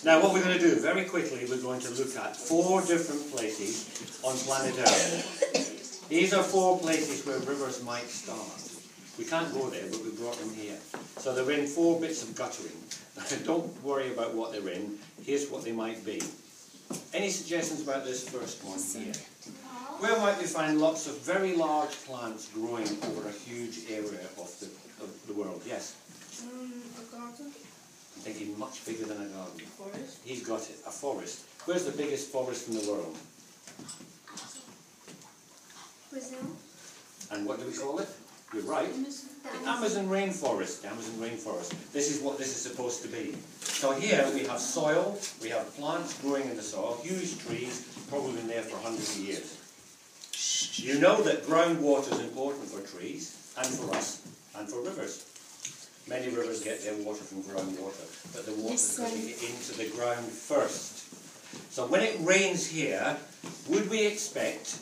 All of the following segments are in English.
Now what we're going to do, very quickly, we're going to look at 4 different places on planet Earth. These are 4 places where rivers might start. We can't go there, but we brought them here. So they're in 4 bits of guttering. Don't worry about what they're in. Here's what they might be. Any suggestions about this first one here? Where might we find lots of very large plants growing over a huge area of the world? Yes? A garden. I'm thinking much bigger than a garden. A forest. He's got it. A forest. Where's the biggest forest in the world? Brazil. And what do we call it? You're right. The Amazon rainforest. The Amazon rainforest. This is what this is supposed to be. So here we have soil, we have plants growing in the soil, huge trees, probably been there for hundreds of years. You know that groundwater is important for trees, and for us, and for rivers. Many rivers get their water from groundwater, but the water is going to get into the ground first. So when it rains here, would we expect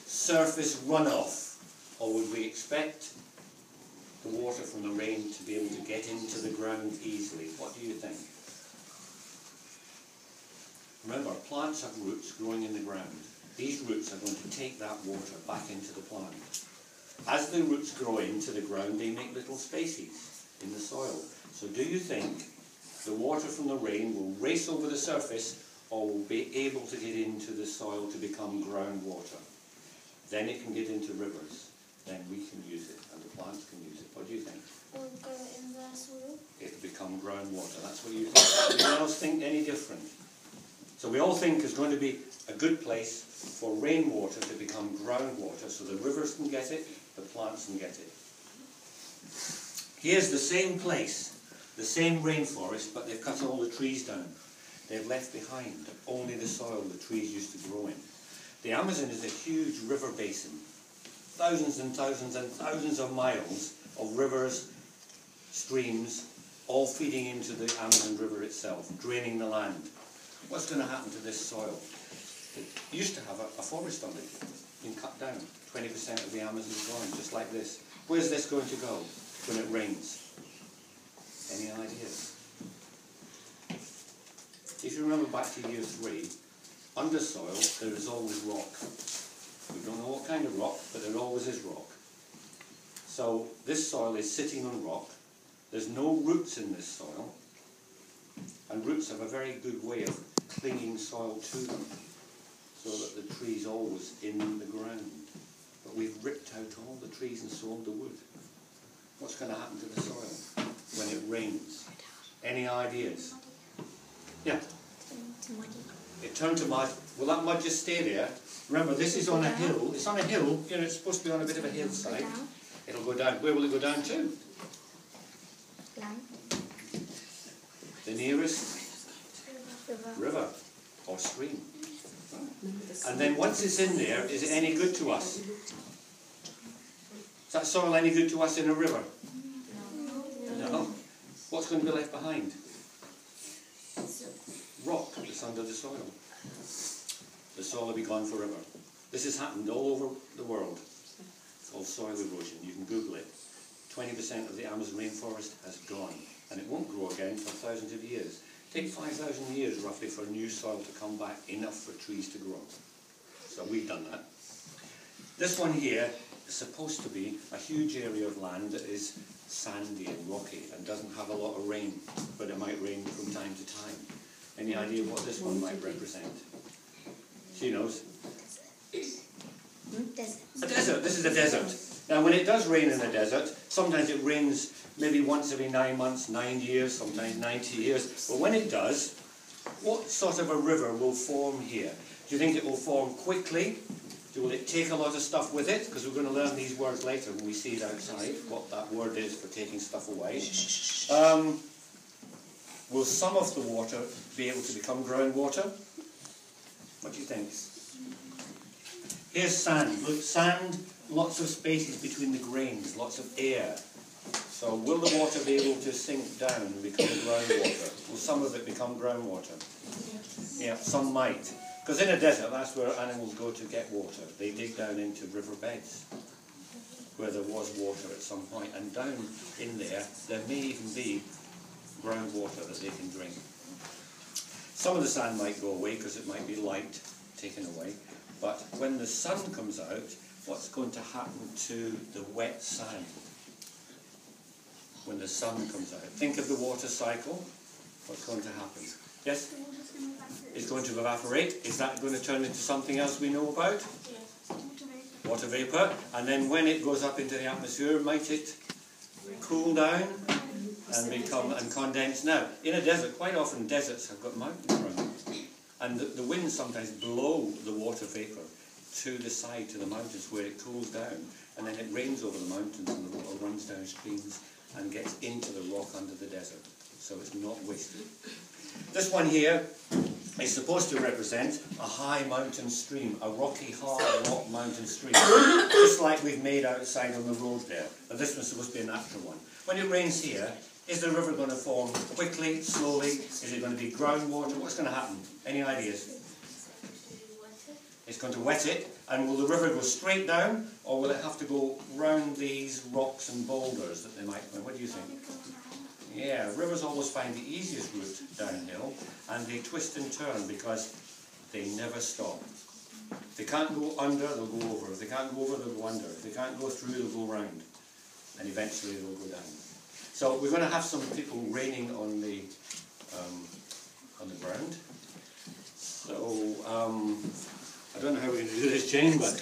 surface runoff? Or would we expect the water from the rain to be able to get into the ground easily? What do you think? Remember, plants have roots growing in the ground. These roots are going to take that water back into the plant. As the roots grow into the ground, they make little spaces in the soil. So do you think the water from the rain will race over the surface or will be able to get into the soil to become groundwater? Then it can get into rivers. Then we can use it, and the plants can use it. What do you think? It will go in the soil. It'll become groundwater. That's what you think. Anyone else think any different? So we all think it's going to be a good place for rainwater to become groundwater, so the rivers can get it, the plants can get it. Here's the same place, the same rainforest, but they've cut all the trees down. They've left behind only the soil the trees used to grow in. The Amazon is a huge river basin. Thousands and thousands and thousands of miles of rivers, streams, all feeding into the Amazon River itself, draining the land. What's going to happen to this soil? It used to have a forest on it, been cut down. 20% of the Amazon is gone, just like this. Where's this going to go when it rains? Any ideas? If you remember back to year 3, under soil there is always rock. We don't know what kind of rock, but there always is rock. So this soil is sitting on rock. There's no roots in this soil. And roots have a very good way of clinging soil to them, so that the tree's always in the ground. But we've ripped out all the trees and sold the wood. What's going to happen to the soil when it rains? Any ideas? Yeah? It turned to mud. Will that mud just stay there? Remember, this is on a hill. It's on a hill. You know, it's supposed to be on a bit of a hillside. It'll go down. Where will it go down to? The nearest river or stream. And then once it's in there, is it any good to us? Is that soil any good to us in a river? No. What's going to be left behind? Rock that's under the soil. The soil will be gone forever. This has happened all over the world. It's called soil erosion. You can Google it. 20% of the Amazon rainforest has gone. And it won't grow again for thousands of years. Take 5,000 years roughly for new soil to come back, enough for trees to grow. So we've done that. This one here is supposed to be a huge area of land that is sandy and rocky and doesn't have a lot of rain, but it might rain from time to time. Any idea what this one might represent? She knows. A desert. This is a desert. Now when it does rain in a desert, sometimes it rains maybe once every 9 months, 9 years, sometimes 90 years. But when it does, what sort of a river will form here? Do you think it will form quickly? Will it take a lot of stuff with it? Because we're going to learn these words later when we see it outside, what that word is for taking stuff away. Will some of the water be able to become groundwater? What do you think? Here's sand. Look, sand, lots of spaces between the grains, lots of air. So will the water be able to sink down and become groundwater? Will some of it become groundwater? Yeah, some might. Because in a desert, that's where animals go to get water. They dig down into riverbeds where there was water at some point. And down in there, there may even be groundwater that they can drink. Some of the sand might go away because it might be light taken away, but when the sun comes out, what's going to happen to the wet sand? When the sun comes out, think of the water cycle. What's going to happen? Yes? The water's going to evaporate. It's going to evaporate. Is that going to turn into something else we know about? Yes. Water vapor. Water vapour. And then when it goes up into the atmosphere, might it cool down and condense? Now, in a desert, quite often deserts have got mountains around them. And the winds sometimes blow the water vapour to the side, to the mountains, where it cools down. And then it rains over the mountains and the water runs down streams and gets into the rock under the desert. So it's not wasted. This one here is supposed to represent a high mountain stream, a rocky, hard rock mountain stream, just like we've made outside on the road there. But this one's supposed to be a natural one. When it rains here, is the river going to form quickly, slowly? Is it going to be groundwater? What's going to happen? Any ideas? It's going to wet it, and will the river go straight down, or will it have to go round these rocks and boulders that they might? What do you think? Yeah, rivers always find the easiest route downhill, and they twist and turn because they never stop. If they can't go under, they'll go over. If they can't go over, they'll go under. If they can't go through, they'll go round, and eventually they'll go down. So we're going to have some people raining on the ground. So I don't know how we're going to do this, Jane, but.